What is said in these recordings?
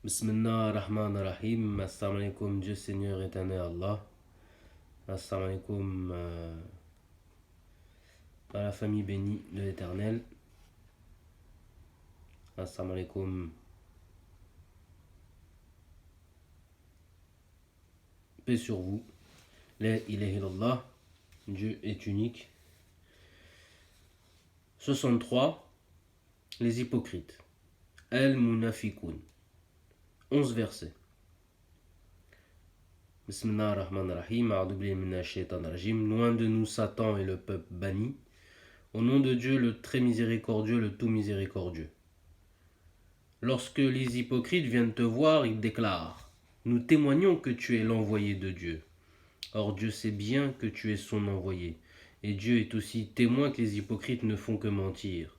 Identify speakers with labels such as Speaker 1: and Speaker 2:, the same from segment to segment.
Speaker 1: Bismillah ar-Rahman ar-Rahim. Assalamu alaikum, Dieu Seigneur éternel Allah. Assalamu alaikum à la famille bénie de l'Éternel. Assalamu alaikum. Paix sur vous. La ilaha illallah. Dieu est unique. 63. Les hypocrites. Al-Munafiqun. 11 versets. Bismillah ar-Rahman ar-Rahim. A'udhu billahi minash shaitanir rajim. Loin de nous Satan et le peuple banni. Au nom de Dieu, le très miséricordieux, le tout miséricordieux. Lorsque les hypocrites viennent te voir, ils déclarent: nous témoignons que tu es l'envoyé de Dieu. Or Dieu sait bien que tu es son envoyé. Et Dieu est aussi témoin que les hypocrites ne font que mentir.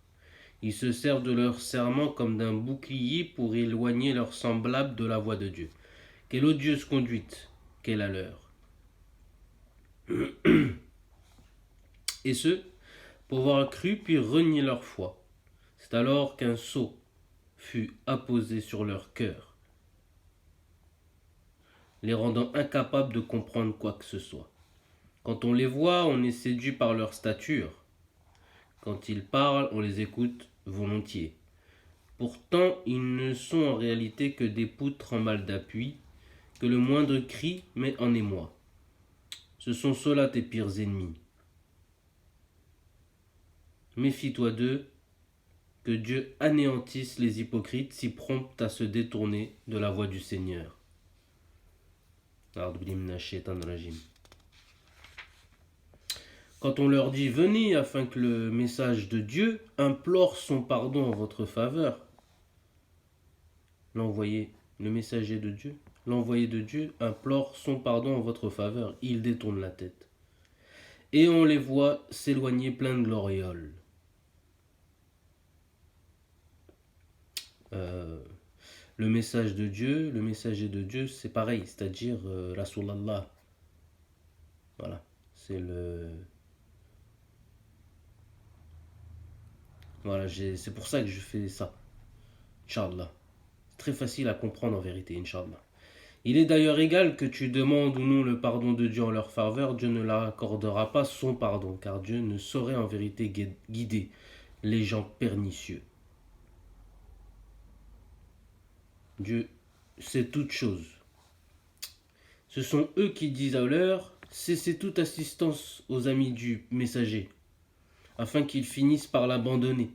Speaker 1: Ils se servent de leur serment comme d'un bouclier pour éloigner leurs semblables de la voie de Dieu. Quelle odieuse conduite qu'est la leur. Et ce, pour avoir cru puis renier leur foi. C'est alors qu'un sceau fut apposé sur leur cœur, les rendant incapables de comprendre quoi que ce soit. Quand on les voit, on est séduit par leur stature. Quand ils parlent, on les écoute volontiers. Pourtant, ils ne sont en réalité que des poutres en mal d'appui, que le moindre cri met en émoi. Ce sont ceux-là tes pires ennemis. Méfie-toi d'eux, que Dieu anéantisse les hypocrites si prompts à se détourner de la voie du Seigneur. Quand on leur dit: venez afin que le message de Dieu implore son pardon en votre faveur, l'envoyé, le messager de Dieu, l'envoyé de Dieu implore son pardon en votre faveur, il détourne la tête. Et on les voit s'éloigner plein de glorioles. Le message de Dieu, le messager de Dieu, c'est pareil, c'est-à-dire Rasulallah. Voilà, c'est le... Voilà, c'est pour ça que je fais ça. Inch'Allah. C'est très facile à comprendre en vérité, Inch'Allah. Il est d'ailleurs égal que tu demandes ou non le pardon de Dieu en leur faveur, Dieu ne leur accordera pas son pardon, car Dieu ne saurait en vérité guider les gens pernicieux. Dieu sait toutes choses. Ce sont eux qui disent à leur: cessez toute assistance aux amis du messager, afin qu'ils finissent par l'abandonner,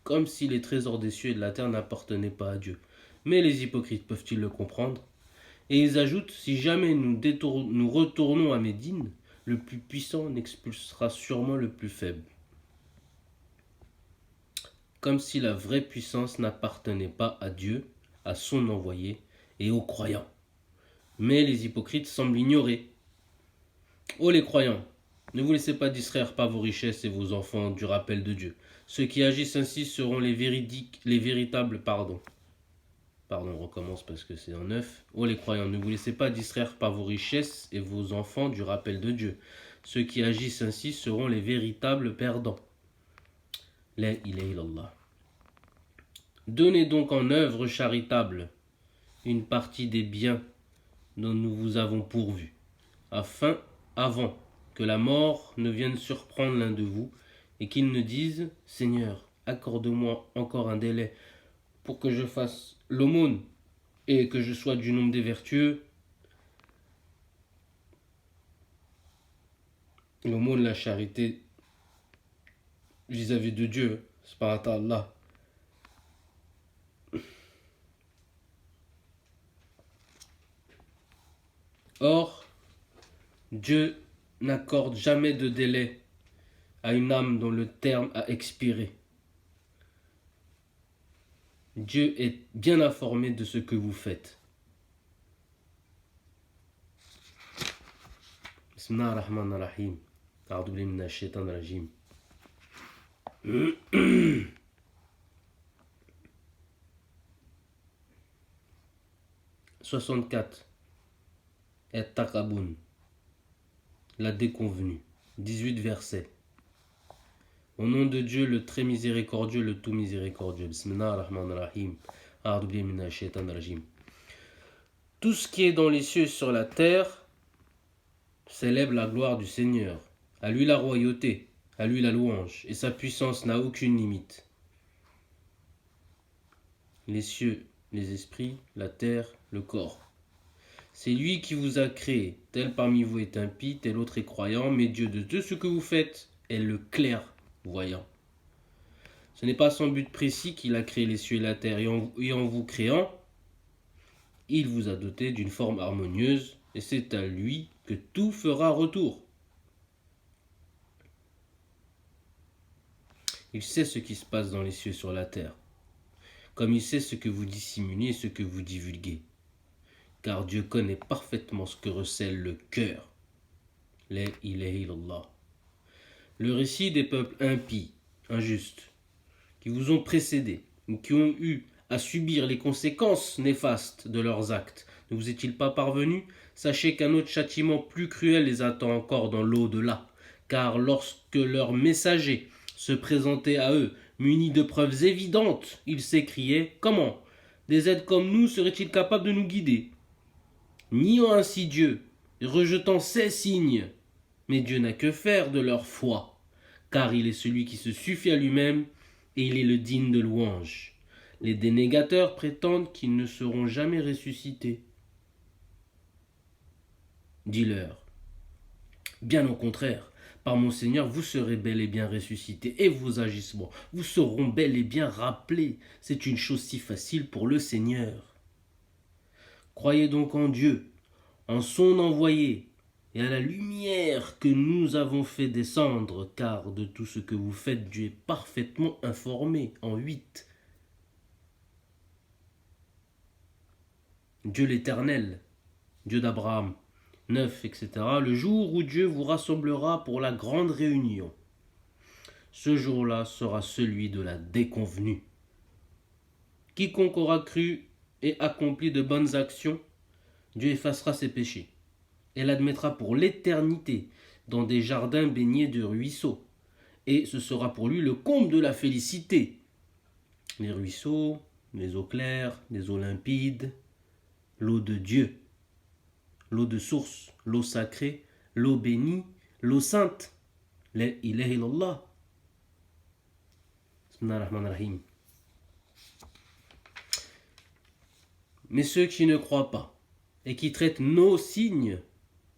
Speaker 1: comme si les trésors des cieux et de la terre n'appartenaient pas à Dieu. Mais les hypocrites peuvent-ils le comprendre? Et ils ajoutent: si jamais nous retournons à Médine, le plus puissant expulsera sûrement le plus faible. Comme si la vraie puissance n'appartenait pas à Dieu, à son envoyé et aux croyants. Mais les hypocrites semblent l'ignorer. Ô les croyants, ne vous laissez pas distraire par vos richesses et vos enfants du rappel de Dieu. Ceux qui agissent ainsi seront les véritables, on recommence parce que c'est en 9. Ô les croyants, ne vous laissez pas distraire par vos richesses et vos enfants du rappel de Dieu. Ceux qui agissent ainsi seront les véritables perdants. La ilaha illallah. Donnez donc en œuvre charitable une partie des biens dont nous vous avons pourvu, avant que la mort ne vienne surprendre l'un de vous et qu'il ne dise: Seigneur, accorde-moi encore un délai pour que je fasse l'aumône et que je sois du nombre des vertueux. L'aumône, la charité vis-à-vis de Dieu, c'est par Allah. Or, Dieu n'accorde jamais de délai à une âme dont le terme a expiré. Dieu est bien informé de ce que vous faites. Bismillah ar-Rahman ar-Rahim. A'udhu billahi minash shaitanir rajim. 64. Et-Taqaboun, la déconvenue. 18 versets. Au nom de Dieu, le très miséricordieux, le tout miséricordieux. Bismillah ar-Rahman ar-Rahim. A'udhu billahi minash shaitanir rajim. Tout ce qui est dans les cieux et sur la terre célèbre la gloire du Seigneur. À lui la royauté, à lui la louange, et sa puissance n'a aucune limite. Les cieux, les esprits, la terre, le corps. C'est lui qui vous a créé. Tel parmi vous est impie, tel autre est croyant, mais Dieu de tout ce que vous faites est le clairvoyant. Ce n'est pas son but précis qu'il a créé les cieux et la terre, et en vous créant, il vous a doté d'une forme harmonieuse, et c'est à lui que tout fera retour. Il sait ce qui se passe dans les cieux et sur la terre, comme il sait ce que vous dissimulez et ce que vous divulguez. Car Dieu connaît parfaitement ce que recèle le cœur. La ilaha illallah. Le récit des peuples impies, injustes, qui vous ont précédés, ou qui ont eu à subir les conséquences néfastes de leurs actes, ne vous est-il pas parvenu? Sachez qu'un autre châtiment plus cruel les attend encore dans l'au-delà. Car lorsque leurs messagers se présentaient à eux, munis de preuves évidentes, ils s'écriaient: comment des êtres comme nous seraient-ils capables de nous guider? Niant ainsi Dieu, rejetant ses signes, mais Dieu n'a que faire de leur foi, car il est celui qui se suffit à lui-même et il est le digne de louange. Les dénégateurs prétendent qu'ils ne seront jamais ressuscités. Dis-leur: bien au contraire, par mon Seigneur, vous serez bel et bien ressuscités, et vos agissements vous seront bel et bien rappelés. C'est une chose si facile pour le Seigneur. Croyez donc en Dieu, en son envoyé, et à la lumière que nous avons fait descendre, car de tout ce que vous faites, Dieu est parfaitement informé. En 8. Dieu l'Éternel, Dieu d'Abraham. 9, etc. Le jour où Dieu vous rassemblera pour la grande réunion. Ce jour-là sera celui de la déconvenue. Quiconque aura cru et accompli de bonnes actions, Dieu effacera ses péchés et l'admettra pour l'éternité dans des jardins baignés de ruisseaux. Et ce sera pour lui le comble de la félicité. Les ruisseaux, les eaux claires, les eaux limpides, l'eau de Dieu, l'eau de source, l'eau sacrée, l'eau bénie, l'eau sainte. La ilaha illallah. Bismillahirrahmanirrahim. Mais ceux qui ne croient pas et qui traitent nos signes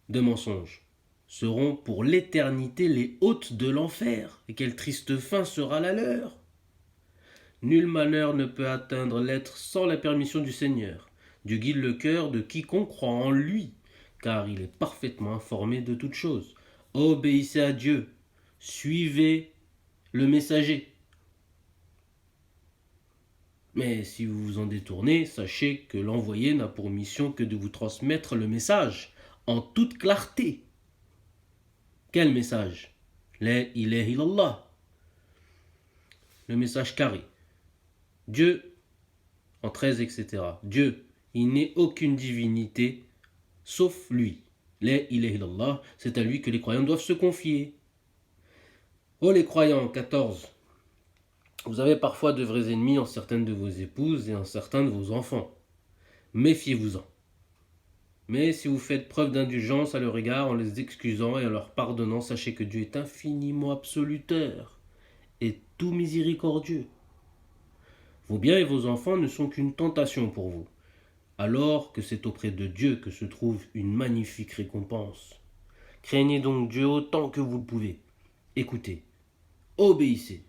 Speaker 1: de mensonges seront pour l'éternité les hôtes de l'enfer. Et quelle triste fin sera la leur. Nul malheur ne peut atteindre l'être sans la permission du Seigneur. Dieu guide le cœur de quiconque croit en lui, car il est parfaitement informé de toutes choses. Obéissez à Dieu, suivez le messager. Mais si vous vous en détournez, sachez que l'envoyé n'a pour mission que de vous transmettre le message en toute clarté. Quel message? La ilaha illallah. Le message carré. Dieu, en 13, etc. Dieu, il n'est aucune divinité sauf lui. La ilaha illallah, c'est à lui que les croyants doivent se confier. Oh les croyants, 14. Vous avez parfois de vrais ennemis en certaines de vos épouses et en certains de vos enfants. Méfiez-vous-en. Mais si vous faites preuve d'indulgence à leur égard en les excusant et en leur pardonnant, sachez que Dieu est infiniment absoluteur et tout miséricordieux. Vos biens et vos enfants ne sont qu'une tentation pour vous, alors que c'est auprès de Dieu que se trouve une magnifique récompense. Craignez donc Dieu autant que vous le pouvez. Écoutez, obéissez,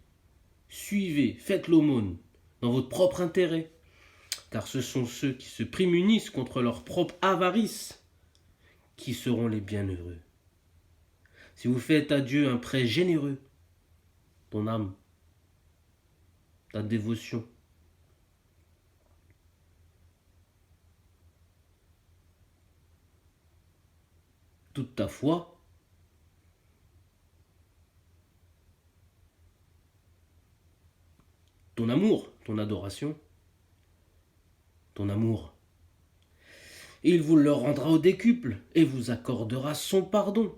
Speaker 1: suivez, faites l'aumône dans votre propre intérêt, car ce sont ceux qui se prémunissent contre leur propre avarice qui seront les bienheureux. Si vous faites à Dieu un prêt généreux, ton âme, ta dévotion, toute ta foi, ton amour, ton adoration, ton amour, il vous le rendra au décuple et vous accordera son pardon,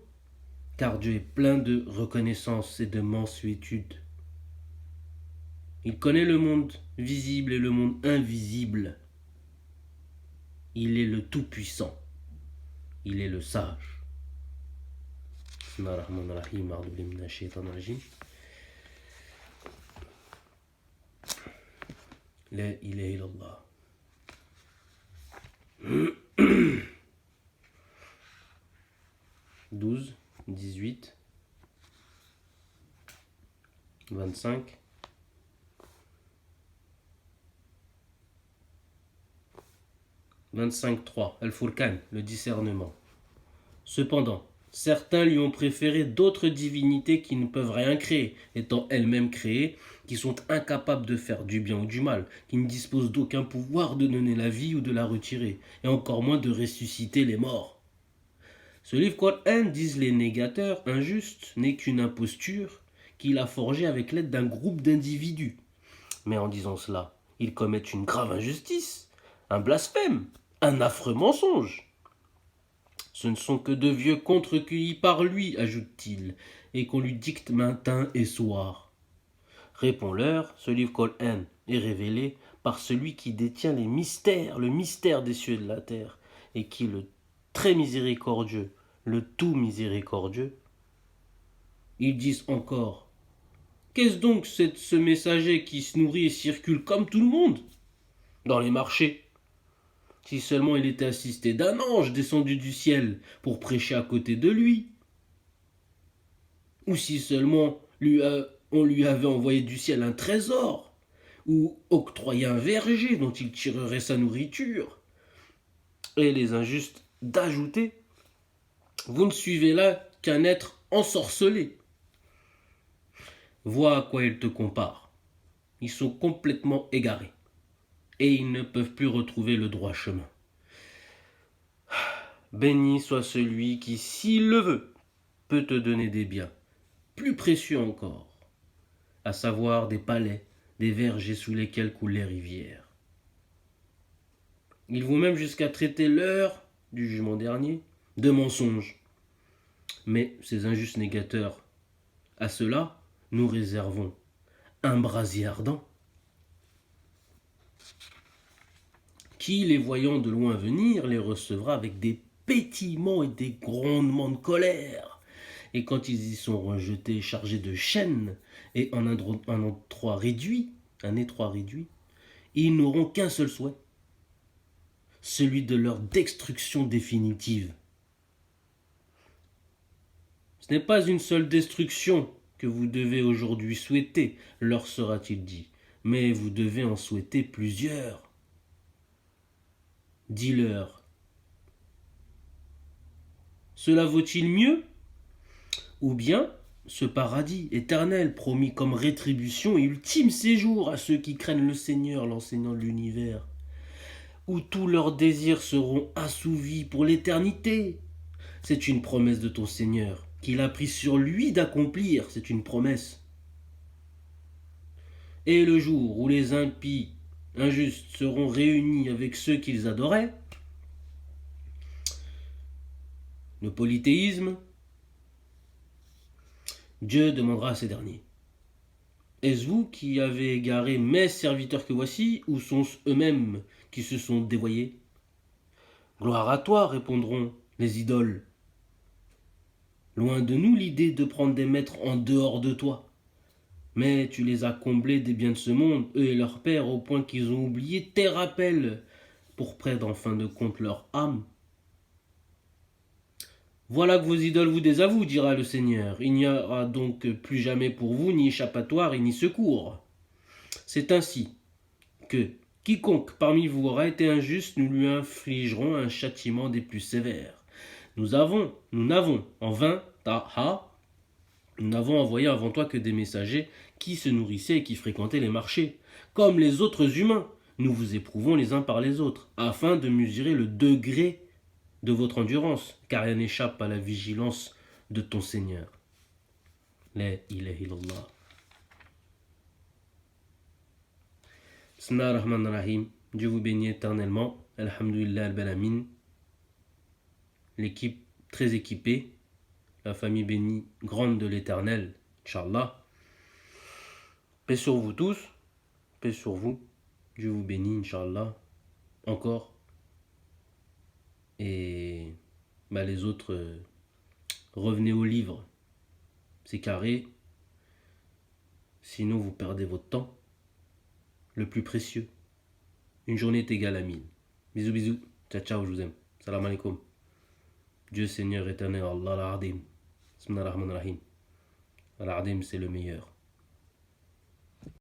Speaker 1: car Dieu est plein de reconnaissance et de mansuétude. Il connaît le monde visible et le monde invisible. Il est le tout-puissant. Il est le sage. Bismillahirrahmanirrahim. A'udhu billahi minash shaitanir rajim. La ilaha illallah. 12, 18, 25, 25.3, Al-Furqan, le discernement. Cependant, certains lui ont préféré d'autres divinités qui ne peuvent rien créer, étant elles-mêmes créées, qui sont incapables de faire du bien ou du mal, qui ne disposent d'aucun pouvoir de donner la vie ou de la retirer, et encore moins de ressusciter les morts. Ce livre Coran, disent les négateurs, injuste, n'est qu'une imposture qu'il a forgée avec l'aide d'un groupe d'individus. Mais en disant cela, ils commettent une grave injustice, un blasphème, un affreux mensonge. Ce ne sont que de vieux contes recueillis par lui, ajoute-t-il, et qu'on lui dicte matin et soir. Réponds-leur, ce livre Coran est révélé par celui qui détient les mystères, le mystère des cieux et de la terre, et qui est le très miséricordieux, le tout miséricordieux. Ils disent encore, qu'est-ce donc ce messager qui se nourrit et circule comme tout le monde dans les marchés? Si seulement il était assisté d'un ange descendu du ciel pour prêcher à côté de lui. Ou si seulement on lui avait envoyé du ciel un trésor, ou octroyé un verger dont il tirerait sa nourriture. Et les injustes d'ajouter, vous ne suivez là qu'un être ensorcelé. Vois à quoi ils te comparent. Ils sont complètement égarés. Et ils ne peuvent plus retrouver le droit chemin. Béni soit celui qui, s'il le veut, peut te donner des biens, plus précieux encore, à savoir des palais, des vergers sous lesquels coulent les rivières. Ils vont même jusqu'à traiter l'heure du jugement dernier de mensonge. Mais ces injustes négateurs, à cela, nous réservons un brasier ardent qui, les voyant de loin venir, les recevra avec des pétillements et des grondements de colère. Et quand ils y sont rejetés, chargés de chaînes et en un étroit réduit, ils n'auront qu'un seul souhait, celui de leur destruction définitive. Ce n'est pas une seule destruction que vous devez aujourd'hui souhaiter, leur sera-t-il dit, mais vous devez en souhaiter plusieurs. Dis-leur, cela vaut-il mieux? Ou bien ce paradis éternel promis comme rétribution et ultime séjour à ceux qui craignent le Seigneur, l'enseignant de l'univers, où tous leurs désirs seront assouvis pour l'éternité. C'est une promesse de ton Seigneur qu'il a pris sur lui d'accomplir, c'est une promesse. Et le jour où les impies injustes seront réunis avec ceux qu'ils adoraient, le polythéisme, Dieu demandera à ces derniers, est-ce vous qui avez égaré mes serviteurs que voici, ou sont-ce eux-mêmes qui se sont dévoyés? Gloire à toi, répondront les idoles. Loin de nous l'idée de prendre des maîtres en dehors de toi. Mais tu les as comblés des biens de ce monde, eux et leurs pères, au point qu'ils ont oublié tes rappels pour prendre en fin de compte leur âme. Voilà que vos idoles vous désavouent, dira le Seigneur. Il n'y aura donc plus jamais pour vous ni échappatoire et ni secours. C'est ainsi que quiconque parmi vous aura été injuste, nous lui infligerons un châtiment des plus sévères. Nous n'avons en vain, nous n'avons envoyé avant toi que des messagers qui se nourrissaient et qui fréquentaient les marchés. Comme les autres humains, nous vous éprouvons les uns par les autres, afin de mesurer le degré de votre endurance, car rien n'échappe à la vigilance de ton Seigneur. La ilaha illallah. Bismillahirrahmanirrahim. Dieu vous bénit éternellement. Alhamdulillah al-Balamin. L'équipe très équipée. La famille bénie grande de l'éternel. Inch'Allah. Paix sur vous tous. Paix sur vous. Dieu vous bénit, Inch'Allah. Encore. Et bah, les autres, revenez au livre. C'est carré. Sinon, vous perdez votre temps. Le plus précieux. Une journée est égale à 1000. Bisous, bisous. Ciao, ciao, je vous aime. Salam alaikum. Dieu Seigneur éternel, Allah al-Adim. Bismillah ar-Rahman ar-Rahim. Al-Adim, c'est le meilleur.